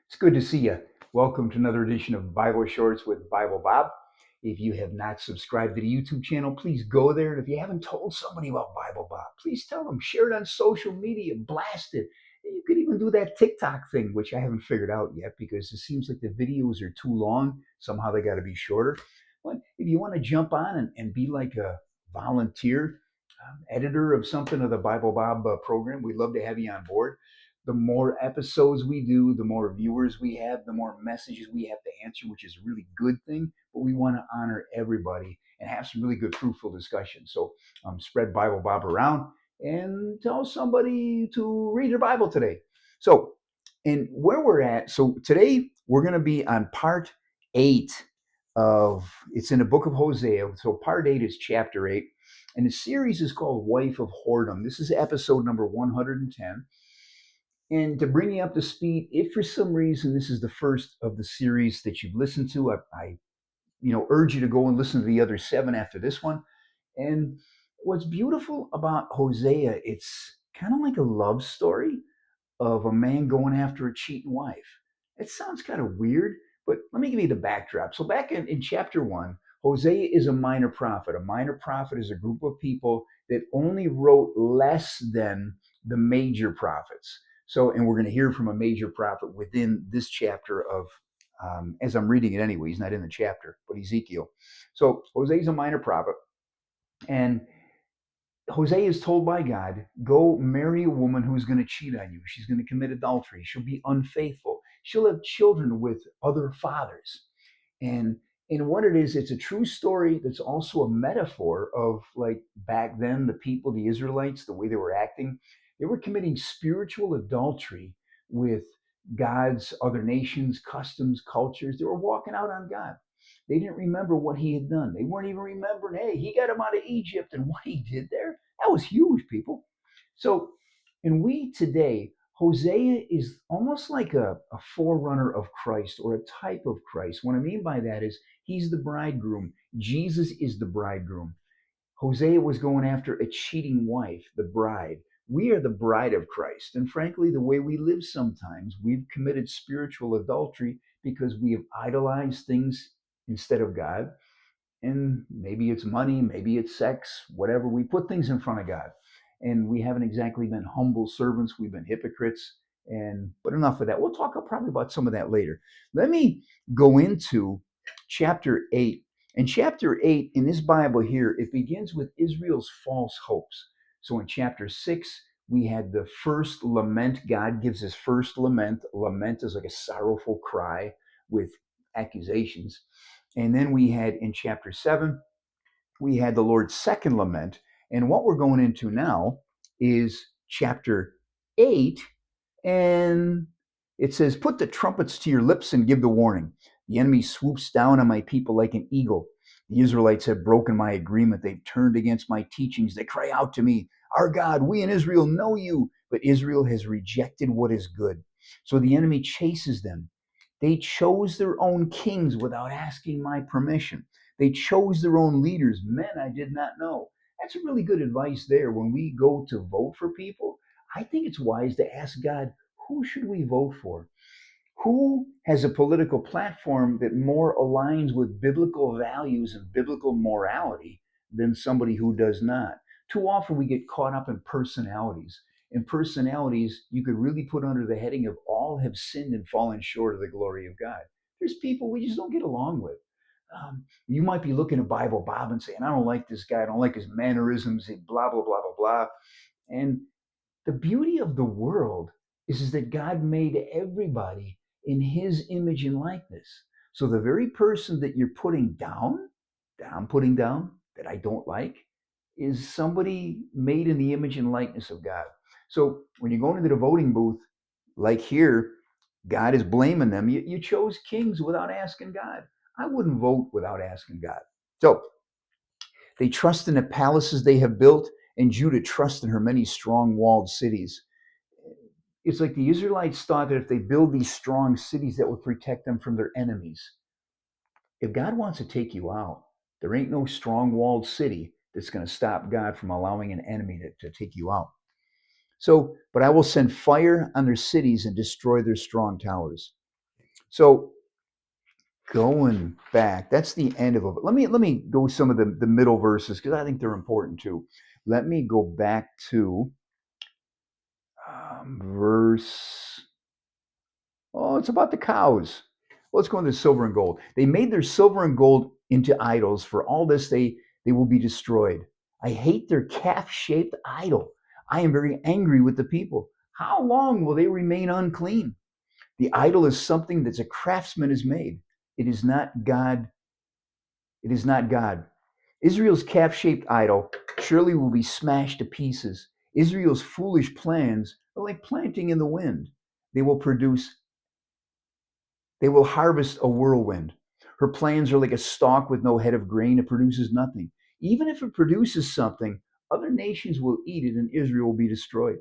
It's good to see you. Welcome to another edition of Bible Shorts with Biblebob. If you have not subscribed to the YouTube channel, please go there. And if you haven't told somebody about Biblebob, please tell them. Share it on social media, blast it. You could even do that TikTok thing, which I haven't figured out yet because it seems like the videos are too long. Somehow they got to be shorter. But if you want to jump on and be like a volunteer editor of something of the Biblebob program, we'd love to have you on board. The more episodes we do, the more viewers we have, the more messages we have to answer, which is a really good thing. But we want to honor everybody and have some really good, fruitful discussions. So spread Biblebob around and tell somebody to read their Bible today. So, and where we're at, so today we're going to be on part 8 of, it's in the book of Hosea. So part 8 is chapter 8. And the series is called Wife of Whoredom. This is episode number 110. And to bring you up to speed, if for some reason this is the first of the series that you've listened to, I urge you to go and listen to the other 7 after this one. And what's beautiful about Hosea, it's kind of like a love story of a man going after a cheating wife. It sounds kind of weird, but let me give you the backdrop. So back in chapter 1, Hosea is a minor prophet. A minor prophet is a group of people that only wrote less than the major prophets. So, and we're going to hear from a major prophet within this chapter of, as I'm reading it anyway, he's not in the chapter, but Ezekiel. So Hosea is a minor prophet, and Hosea is told by God, go marry a woman who's going to cheat on you. She's going to commit adultery. She'll be unfaithful. She'll have children with other fathers. And what it is, it's a true story that's also a metaphor of, like, back then, the people, the Israelites, the way they were acting. They were committing spiritual adultery with God's other nations, customs, cultures. They were walking out on God. They didn't remember what he had done. They weren't even remembering, hey, he got them out of Egypt and what he did there. That was huge, people. So, and we today, Hosea is almost like a forerunner of Christ or a type of Christ. What I mean by that is he's the bridegroom. Jesus is the bridegroom. Hosea was going after a cheating wife, the bride. We are the bride of Christ. And frankly, the way we live sometimes, we've committed spiritual adultery because we have idolized things instead of God. And maybe it's money, maybe it's sex, whatever. We put things in front of God. And we haven't exactly been humble servants. We've been hypocrites. But enough of that. We'll talk probably about some of that later. Let me go into chapter 8. And chapter 8 in this Bible here, it begins with Israel's false hopes. So in chapter 6, we had the first lament. God gives his first lament. A lament is like a sorrowful cry with accusations. And then we had in chapter 7, we had the Lord's second lament. And what we're going into now is chapter 8. And it says, put the trumpets to your lips and give the warning. The enemy swoops down on my people like an eagle. The Israelites have broken my agreement. They've turned against my teachings. They cry out to me, our God, we in Israel know you. But Israel has rejected what is good. So the enemy chases them. They chose their own kings without asking my permission. They chose their own leaders, men I did not know. That's a really good advice there. When we go to vote for people, I think it's wise to ask God, who should we vote for? Who has a political platform that more aligns with biblical values and biblical morality than somebody who does not? Too often we get caught up in personalities. And personalities you could really put under the heading of all have sinned and fallen short of the glory of God. There's people we just don't get along with. You might be looking at Biblebob and saying, I don't like this guy. I don't like his mannerisms, blah, blah, blah, blah, blah. And the beauty of the world is that God made everybody in his image and likeness. So the very person that you're putting down, that I'm putting down, that I don't like, is somebody made in the image and likeness of God. So when you go into the voting booth, like here, God is blaming them. You chose kings without asking God. I wouldn't vote without asking God. So they trust in the palaces they have built, and Judah trusts in her many strong walled cities. It's like the Israelites thought that if they build these strong cities, that would protect them from their enemies. If God wants to take you out, there ain't no strong walled city that's going to stop God from allowing an enemy to take you out. So, but I will send fire on their cities and destroy their strong towers. So going back, that's the end of it. Let me go some of the middle verses because I think they're important too. Let me go back to verse. Oh, it's about the cows. Well, let's go into silver and gold. They made their silver and gold into idols. For all this, they will be destroyed. I hate their calf-shaped idol. I am very angry with the people. How long will they remain unclean? The idol is something that a craftsman has made. It is not God. It is not God. Israel's calf-shaped idol surely will be smashed to pieces. Israel's foolish plans are like planting in the wind. They will produce They will harvest a whirlwind. Her plans are like a stalk with no head of grain. It produces nothing. Even if it produces something, other nations will eat it and Israel will be destroyed.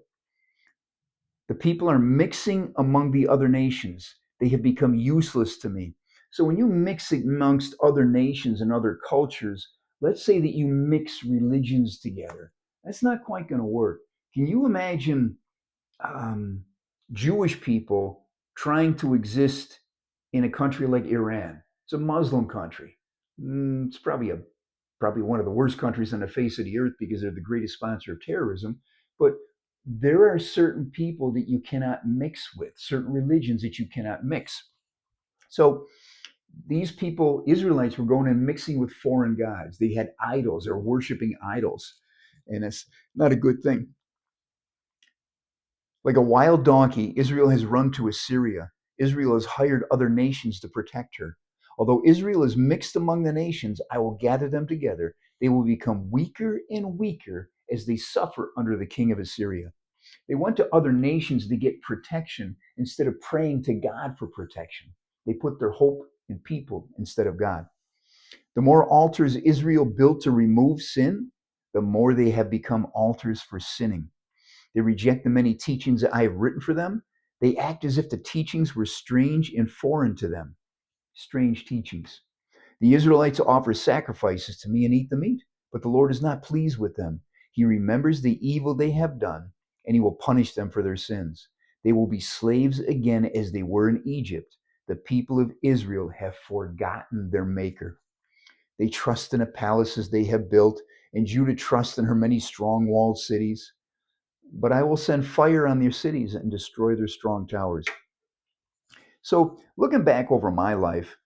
The people are mixing among the other nations. They have become useless to me. So when you mix amongst other nations and other cultures, let's say that you mix religions together, that's not quite going to work. Can you imagine um, Jewish people trying to exist in a country like Iran? It's a Muslim country. It's probably one of the worst countries on the face of the earth because they're the greatest sponsor of terrorism. But there are certain people that you cannot mix with, certain religions that you cannot mix. So these people, Israelites, were going and mixing with foreign gods. They had idols, they're worshiping idols. And it's not a good thing. Like a wild donkey, Israel has run to Assyria. Israel has hired other nations to protect her. Although Israel is mixed among the nations, I will gather them together. They will become weaker and weaker as they suffer under the king of Assyria. They went to other nations to get protection instead of praying to God for protection. They put their hope in people instead of God. The more altars Israel built to remove sin, the more they have become altars for sinning. They reject the many teachings that I have written for them. They act as if the teachings were strange and foreign to them. Strange teachings. The Israelites offer sacrifices to me and eat the meat, but the Lord is not pleased with them. He remembers the evil they have done, and he will punish them for their sins. They will be slaves again as they were in Egypt. The people of Israel have forgotten their Maker. They trust in the palaces they have built, and Judah trusts in her many strong walled cities. But I will send fire on their cities and destroy their strong towers. So, looking back over my life,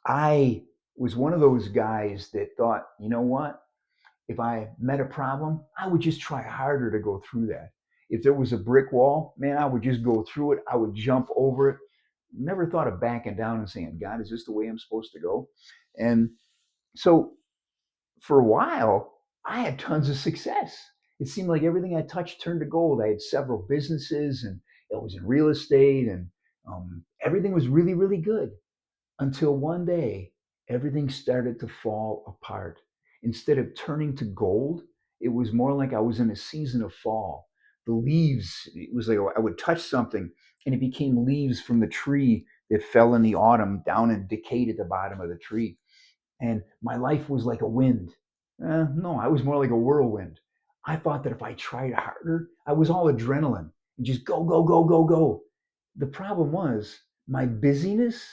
I was one of those guys that thought, you know what? If I met a problem, I would just try harder to go through that. If there was a brick wall, man, I would just go through it. I would jump over it. Never thought of backing down and saying, God, is this the way I'm supposed to go? And so for a while, I had tons of success. It seemed like everything I touched turned to gold. I had several businesses and it was in real estate and everything was really, really good until one day everything started to fall apart. Instead of turning to gold, it was more like I was in a season of fall. The leaves, it was like I would touch something and it became leaves from the tree that fell in the autumn down and decayed at the bottom of the tree. And my life was like a wind. No, I was more like a whirlwind. I thought that if I tried harder, I was all adrenaline and just go, go, go, go, go. The problem was my busyness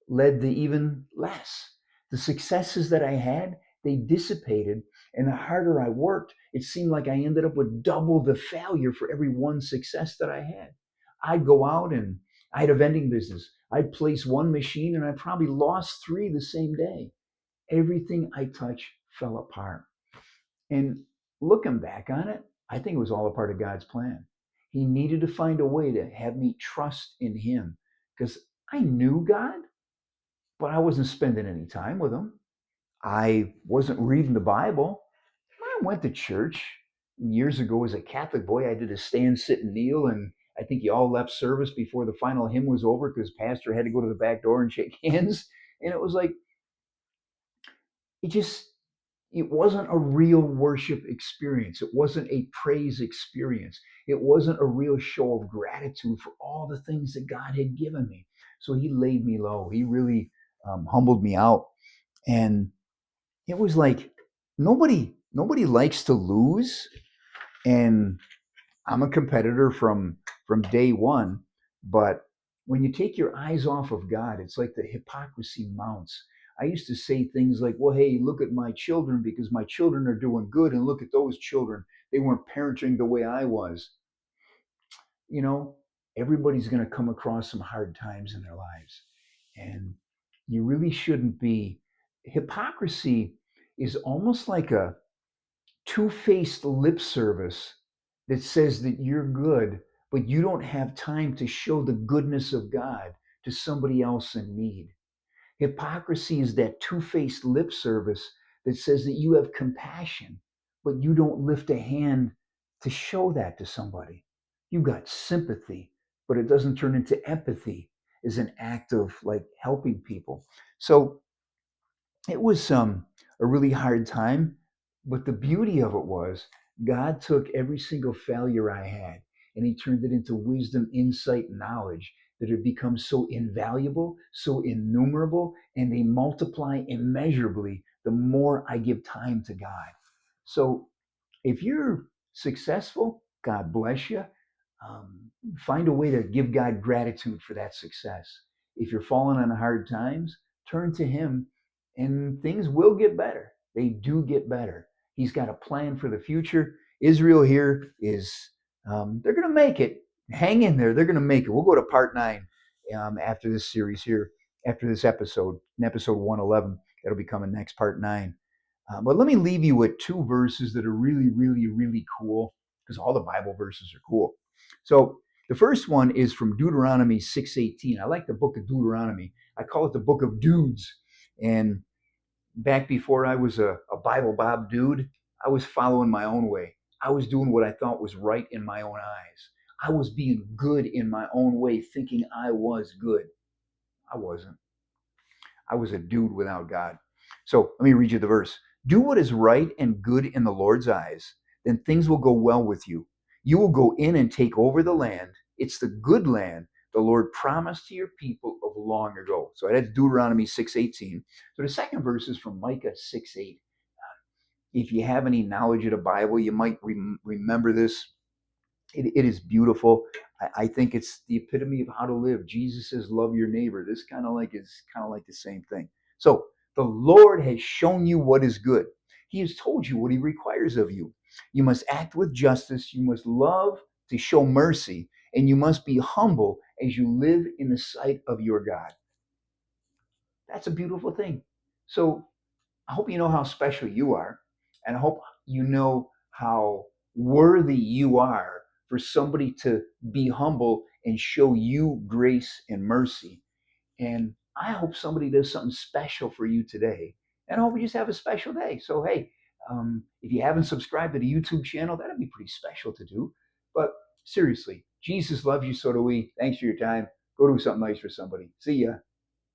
led to even less. The successes that I had, they dissipated. And the harder I worked, it seemed like I ended up with double the failure for every one success that I had. I'd go out and I had a vending business. I'd place one machine and I probably lost three the same day. Everything I touched fell apart. And looking back on it, I think it was all a part of God's plan. He needed to find a way to have me trust in Him because I knew God, but I wasn't spending any time with Him. I wasn't reading the Bible. I went to church years ago as a Catholic boy. I did a stand, sit, and kneel, and I think you all left service before the final hymn was over because pastor had to go to the back door and shake hands. And it was like, it just it wasn't a real worship experience. It wasn't a praise experience. It wasn't a real show of gratitude for all the things that God had given me. So He laid me low. He really humbled me out. And it was like nobody likes to lose. And I'm a competitor from day one. But when you take your eyes off of God, it's like the hypocrisy mounts. I used to say things like, well, hey, look at my children because my children are doing good, and look at those children. They weren't parenting the way I was. You know, everybody's going to come across some hard times in their lives. And you really shouldn't be. Hypocrisy is almost like a two-faced lip service that says that you're good, but you don't have time to show the goodness of God to somebody else in need. Hypocrisy is that two-faced lip service that says that you have compassion, but you don't lift a hand to show that to somebody. You got sympathy, but it doesn't turn into empathy as an act of like helping people. So it was a really hard time, but the beauty of it was God took every single failure I had and he turned it into wisdom, insight, knowledge that have become so invaluable, so innumerable, and they multiply immeasurably the more I give time to God. So if you're successful, God bless you. Find a way to give God gratitude for that success. If you're falling on hard times, turn to Him and things will get better. They do get better. He's got a plan for the future. Israel here is, they're going to make it. Hang in there. They're going to make it. We'll go to part 9 after this series here, after this episode, in episode 111. That'll be coming next, part 9. But let me leave you with 2 verses that are really, really, really cool because all the Bible verses are cool. So the first one is from Deuteronomy 6:18. I like the book of Deuteronomy. I call it the book of dudes. And back before I was a Biblebob dude, I was following my own way. I was doing what I thought was right in my own eyes. I was being good in my own way, thinking I was good. I wasn't. I was a dude without God. So let me read you the verse. Do what is right and good in the Lord's eyes, then things will go well with you. You will go in and take over the land. It's the good land the Lord promised to your people of long ago. So that's Deuteronomy 6:18. So the second verse is from Micah 6:8. If you have any knowledge of the Bible, you might remember this. It is beautiful. I think it's the epitome of how to live. Jesus says, "Love your neighbor." This is kind of like the same thing. So the Lord has shown you what is good. He has told you what He requires of you. You must act with justice. You must love to show mercy, and you must be humble as you live in the sight of your God. That's a beautiful thing. So I hope you know how special you are, and I hope you know how worthy you are for somebody to be humble and show you grace and mercy. And I hope somebody does something special for you today. And I hope you just have a special day. So, hey, if you haven't subscribed to the YouTube channel, that'd be pretty special to do. But seriously, Jesus loves you, so do we. Thanks for your time. Go do something nice for somebody. See ya.